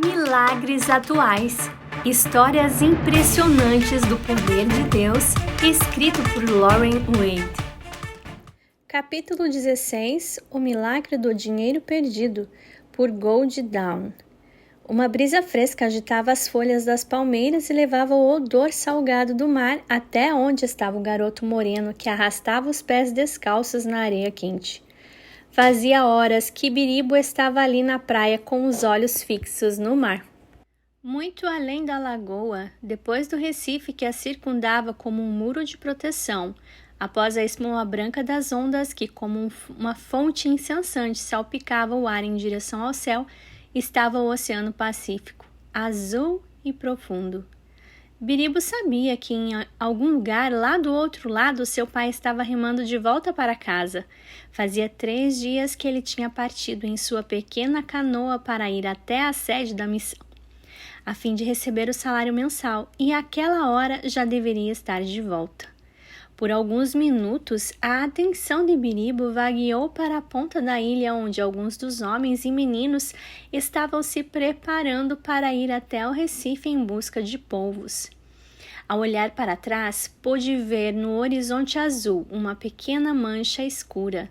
Milagres atuais. Histórias impressionantes do poder de Deus, escrito por Lauren Wade. Capítulo 16. O milagre do dinheiro perdido, por Gold Dawn. Uma brisa fresca agitava as folhas das palmeiras e levava o odor salgado do mar até onde estava o garoto moreno que arrastava os pés descalços na areia quente. Fazia horas que Biribo estava ali na praia com os olhos fixos no mar. Muito além da lagoa, depois do recife que a circundava como um muro de proteção, após a espuma branca das ondas que, como uma fonte incessante, salpicava o ar em direção ao céu, estava o Oceano Pacífico, azul e profundo. Biribo sabia que em algum lugar lá do outro lado seu pai estava remando de volta para casa. Fazia 3 dias que ele tinha partido em sua pequena canoa para ir até a sede da missão, a fim de receber o salário mensal, e àquela hora já deveria estar de volta. Por alguns minutos, a atenção de Biribo vagueou para a ponta da ilha onde alguns dos homens e meninos estavam se preparando para ir até o Recife em busca de polvos. Ao olhar para trás, pôde ver no horizonte azul uma pequena mancha escura.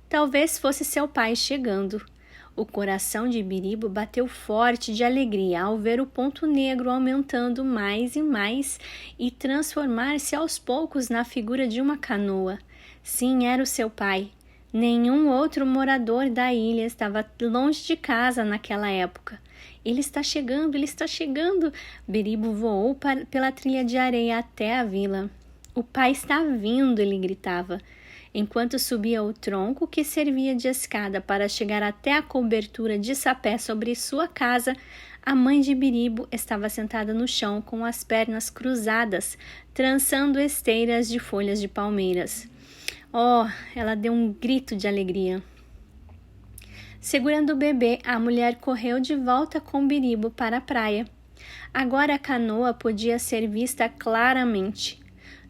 Talvez fosse seu pai chegando. O coração de Biribo bateu forte de alegria ao ver o ponto negro aumentando mais e mais e transformar-se aos poucos na figura de uma canoa. Sim, era o seu pai. Nenhum outro morador da ilha estava longe de casa naquela época. Ele está chegando, ele está chegando! Biribo voou pela trilha de areia até a vila. O pai está vindo, ele gritava. Enquanto subia o tronco que servia de escada para chegar até a cobertura de sapé sobre sua casa, a mãe de Biribo estava sentada no chão com as pernas cruzadas, trançando esteiras de folhas de palmeiras. Oh, ela deu um grito de alegria. Segurando o bebê, a mulher correu de volta com Biribo para a praia. Agora a canoa podia ser vista claramente.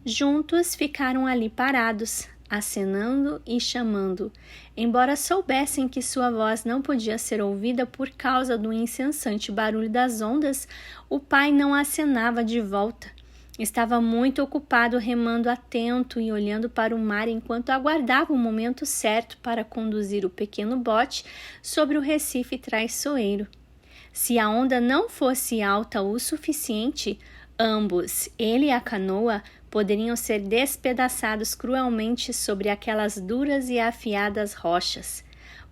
Juntos ficaram ali parados, acenando e chamando. Embora soubessem que sua voz não podia ser ouvida por causa do incessante barulho das ondas, o pai não acenava de volta. Estava muito ocupado remando atento e olhando para o mar enquanto aguardava o momento certo para conduzir o pequeno bote sobre o recife traiçoeiro. Se a onda não fosse alta o suficiente, ambos, ele e a canoa, poderiam ser despedaçados cruelmente sobre aquelas duras e afiadas rochas.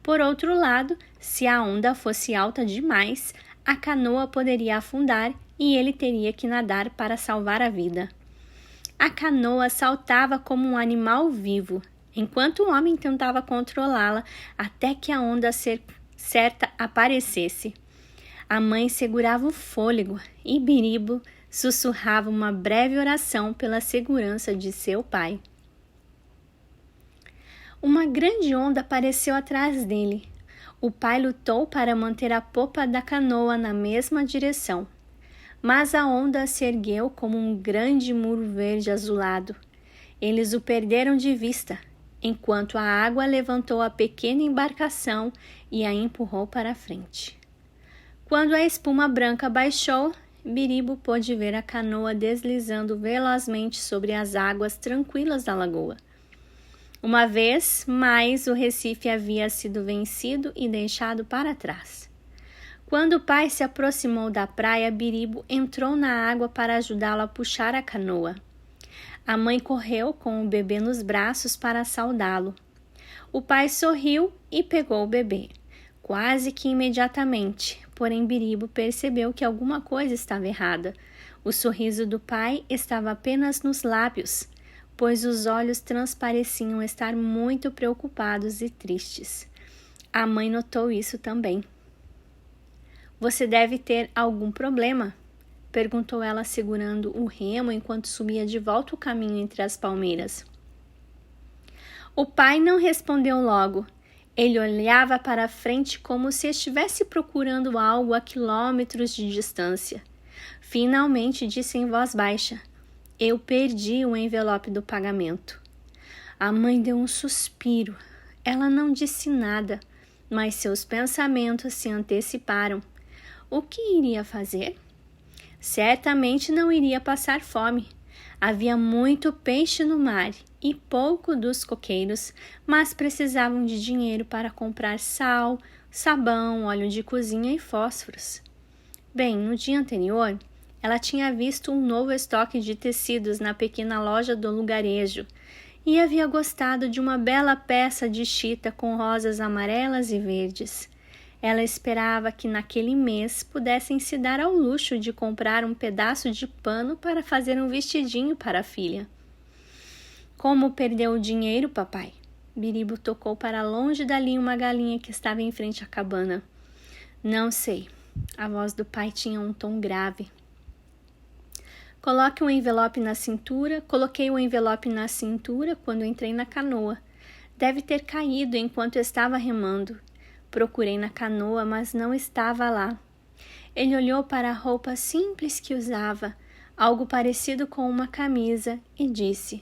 Por outro lado, se a onda fosse alta demais, a canoa poderia afundar e ele teria que nadar para salvar a vida. A canoa saltava como um animal vivo, enquanto o homem tentava controlá-la até que a onda certa aparecesse. A mãe segurava o fôlego e Biribo sussurrava uma breve oração pela segurança de seu pai. Uma grande onda apareceu atrás dele. O pai lutou para manter a popa da canoa na mesma direção, mas a onda se ergueu como um grande muro verde azulado. Eles o perderam de vista, enquanto a água levantou a pequena embarcação e a empurrou para a frente. Quando a espuma branca baixou, Biribo pôde ver a canoa deslizando velozmente sobre as águas tranquilas da lagoa. Uma vez mais, o Recife havia sido vencido e deixado para trás. Quando o pai se aproximou da praia, Biribo entrou na água para ajudá-lo a puxar a canoa. A mãe correu com o bebê nos braços para saudá-lo. O pai sorriu e pegou o bebê. Quase que imediatamente, porém Biribo percebeu que alguma coisa estava errada. O sorriso do pai estava apenas nos lábios, pois os olhos transpareciam estar muito preocupados e tristes. A mãe notou isso também. "Você deve ter algum problema?" perguntou ela segurando o remo enquanto subia de volta o caminho entre as palmeiras. O pai não respondeu logo. Ele olhava para a frente como se estivesse procurando algo a quilômetros de distância. Finalmente disse em voz baixa: "Eu perdi o envelope do pagamento." A mãe deu um suspiro. Ela não disse nada, mas seus pensamentos se anteciparam. O que iria fazer? Certamente não iria passar fome. Havia muito peixe no mar e pouco dos coqueiros, mas precisavam de dinheiro para comprar sal, sabão, óleo de cozinha e fósforos. Bem, no dia anterior, ela tinha visto um novo estoque de tecidos na pequena loja do lugarejo e havia gostado de uma bela peça de chita com rosas amarelas e verdes. Ela esperava que naquele mês pudessem se dar ao luxo de comprar um pedaço de pano para fazer um vestidinho para a filha. Como perdeu o dinheiro, papai? Biribo tocou para longe dali uma galinha que estava em frente à cabana. Não sei. A voz do pai tinha um tom grave. Coloquei o envelope na cintura quando entrei na canoa. Deve ter caído enquanto estava remando. Procurei na canoa, mas não estava lá. Ele olhou para a roupa simples que usava, algo parecido com uma camisa, e disse: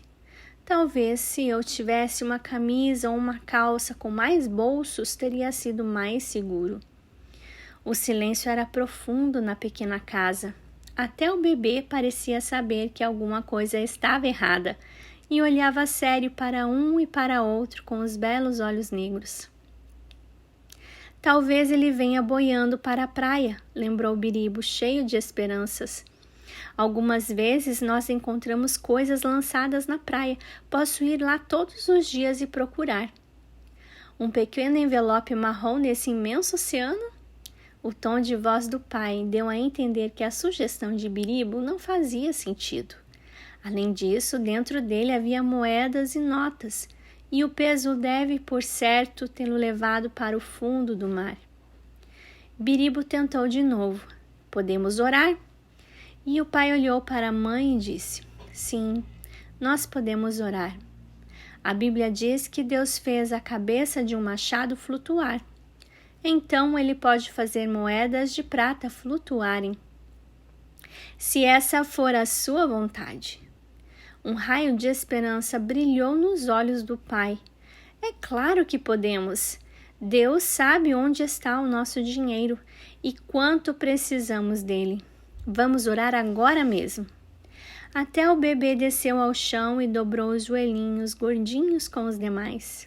talvez se eu tivesse uma camisa ou uma calça com mais bolsos, teria sido mais seguro. O silêncio era profundo na pequena casa. Até o bebê parecia saber que alguma coisa estava errada e olhava sério para um e para outro com os belos olhos negros. Talvez ele venha boiando para a praia, lembrou Biribo, cheio de esperanças. Algumas vezes nós encontramos coisas lançadas na praia. Posso ir lá todos os dias e procurar. Um pequeno envelope marrom nesse imenso oceano? O tom de voz do pai deu a entender que a sugestão de Biribo não fazia sentido. Além disso, dentro dele havia moedas e notas, e o peso deve, por certo, tê-lo levado para o fundo do mar. Biribo tentou de novo. Podemos orar? E o pai olhou para a mãe e disse: sim, nós podemos orar. A Bíblia diz que Deus fez a cabeça de um machado flutuar. Então ele pode fazer moedas de prata flutuarem. Se essa for a sua vontade. Um raio de esperança brilhou nos olhos do pai. É claro que podemos. Deus sabe onde está o nosso dinheiro e quanto precisamos dele. Vamos orar agora mesmo. Até o bebê desceu ao chão e dobrou os joelhinhos gordinhos com os demais.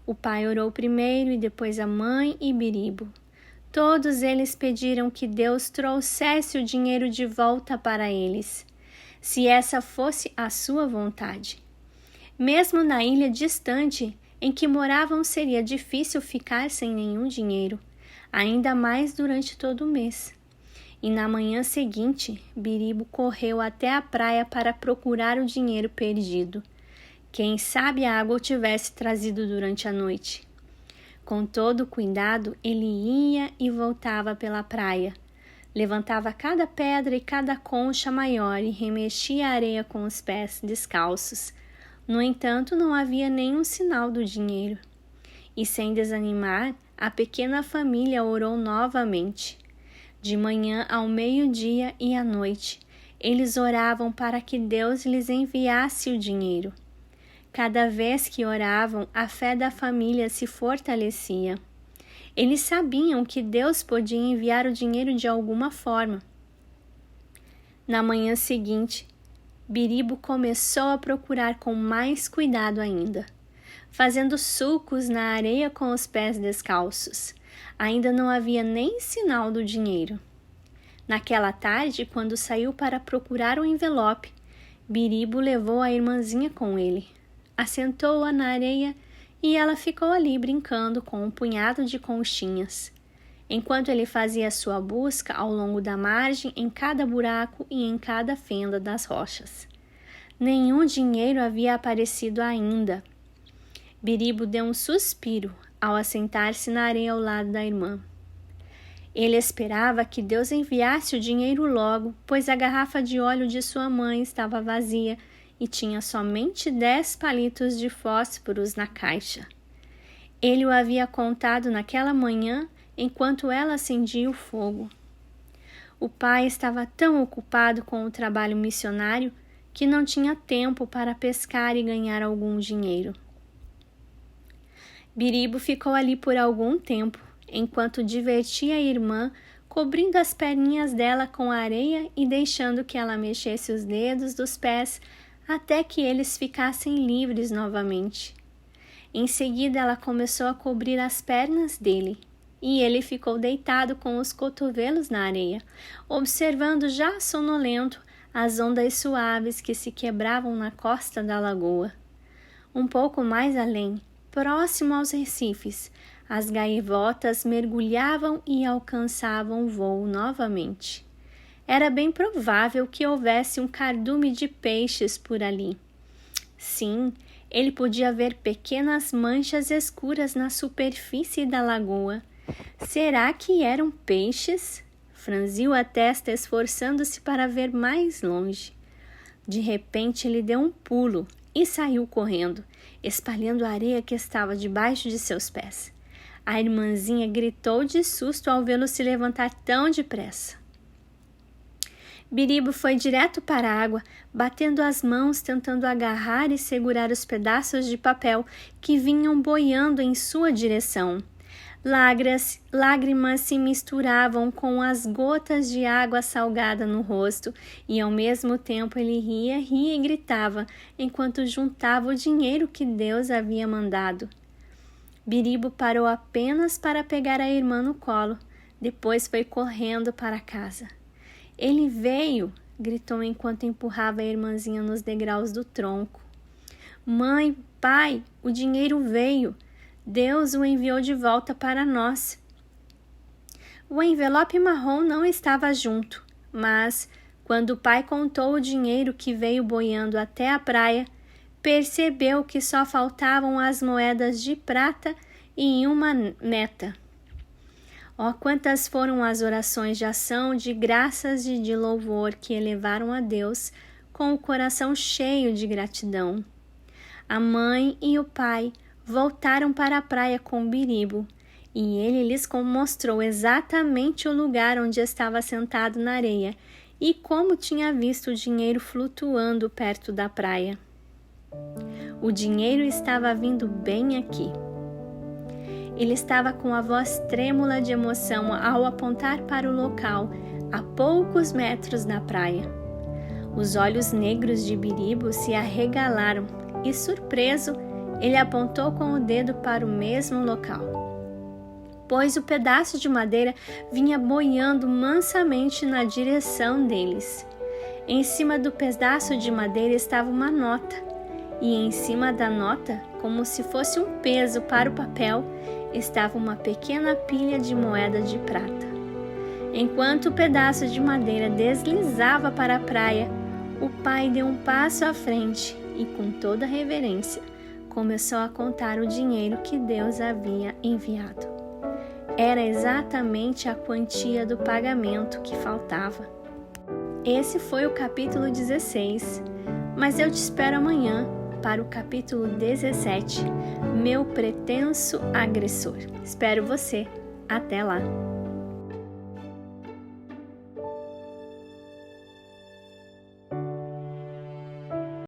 O pai orou primeiro e depois a mãe e Biribo. Todos eles pediram que Deus trouxesse o dinheiro de volta para eles, se essa fosse a sua vontade. Mesmo na ilha distante em que moravam, seria difícil ficar sem nenhum dinheiro, ainda mais durante todo o mês. E na manhã seguinte, Biribo correu até a praia para procurar o dinheiro perdido. Quem sabe a água o tivesse trazido durante a noite. Com todo cuidado, ele ia e voltava pela praia. Levantava cada pedra e cada concha maior e remexia a areia com os pés descalços. No entanto, não havia nenhum sinal do dinheiro. E sem desanimar, a pequena família orou novamente. De manhã ao meio-dia e à noite, eles oravam para que Deus lhes enviasse o dinheiro. Cada vez que oravam, a fé da família se fortalecia. Eles sabiam que Deus podia enviar o dinheiro de alguma forma. Na manhã seguinte, Biribo começou a procurar com mais cuidado ainda, fazendo sulcos na areia com os pés descalços. Ainda não havia nem sinal do dinheiro. Naquela tarde, quando saiu para procurar o envelope, Biribo levou a irmãzinha com ele. Assentou-a na areia e ela ficou ali brincando com um punhado de conchinhas, enquanto ele fazia sua busca ao longo da margem, em cada buraco e em cada fenda das rochas. Nenhum dinheiro havia aparecido ainda. Biribo deu um suspiro ao assentar-se na areia ao lado da irmã. Ele esperava que Deus enviasse o dinheiro logo, pois a garrafa de óleo de sua mãe estava vazia e tinha somente 10 palitos de fósforos na caixa. Ele o havia contado naquela manhã enquanto ela acendia o fogo. O pai estava tão ocupado com o trabalho missionário que não tinha tempo para pescar e ganhar algum dinheiro. Biribo ficou ali por algum tempo, enquanto divertia a irmã cobrindo as perninhas dela com areia e deixando que ela mexesse os dedos dos pés até que eles ficassem livres novamente. Em seguida, ela começou a cobrir as pernas dele, e ele ficou deitado com os cotovelos na areia, observando já sonolento as ondas suaves que se quebravam na costa da lagoa. Um pouco mais além, próximo aos recifes, as gaivotas mergulhavam e alcançavam voo novamente. Era bem provável que houvesse um cardume de peixes por ali. Sim, ele podia ver pequenas manchas escuras na superfície da lagoa. Será que eram peixes? Franziu a testa, esforçando-se para ver mais longe. De repente, ele deu um pulo e saiu correndo, espalhando a areia que estava debaixo de seus pés. A irmãzinha gritou de susto ao vê-lo se levantar tão depressa. Biribo foi direto para a água, batendo as mãos, tentando agarrar e segurar os pedaços de papel que vinham boiando em sua direção. Lágrimas se misturavam com as gotas de água salgada no rosto, e ao mesmo tempo ele ria e gritava, enquanto juntava o dinheiro que Deus havia mandado. Biribo parou apenas para pegar a irmã no colo, depois foi correndo para casa. Ele veio, gritou enquanto empurrava a irmãzinha nos degraus do tronco. Mãe, pai, o dinheiro veio. Deus o enviou de volta para nós. O envelope marrom não estava junto, mas, quando o pai contou o dinheiro que veio boiando até a praia, percebeu que só faltavam as moedas de prata e uma meta. Oh, quantas foram as orações de ação, de graças e de louvor que elevaram a Deus com o coração cheio de gratidão. A mãe e o pai voltaram para a praia com Biribo, e ele lhes mostrou exatamente o lugar onde estava sentado na areia e como tinha visto o dinheiro flutuando perto da praia. O dinheiro estava vindo bem aqui. Ele estava com a voz trêmula de emoção ao apontar para o local, a poucos metros da praia. Os olhos negros de Biribo se arregalaram e, surpreso, ele apontou com o dedo para o mesmo local, pois o pedaço de madeira vinha boiando mansamente na direção deles. Em cima do pedaço de madeira estava uma nota, e em cima da nota, como se fosse um peso para o papel, estava uma pequena pilha de moeda de prata. Enquanto o pedaço de madeira deslizava para a praia, o pai deu um passo à frente e, com toda reverência, começou a contar o dinheiro que Deus havia enviado. Era exatamente a quantia do pagamento que faltava. Esse foi o capítulo 16, mas eu te espero amanhã para o capítulo 17, Meu Pretenso Agressor. Espero você. Até lá!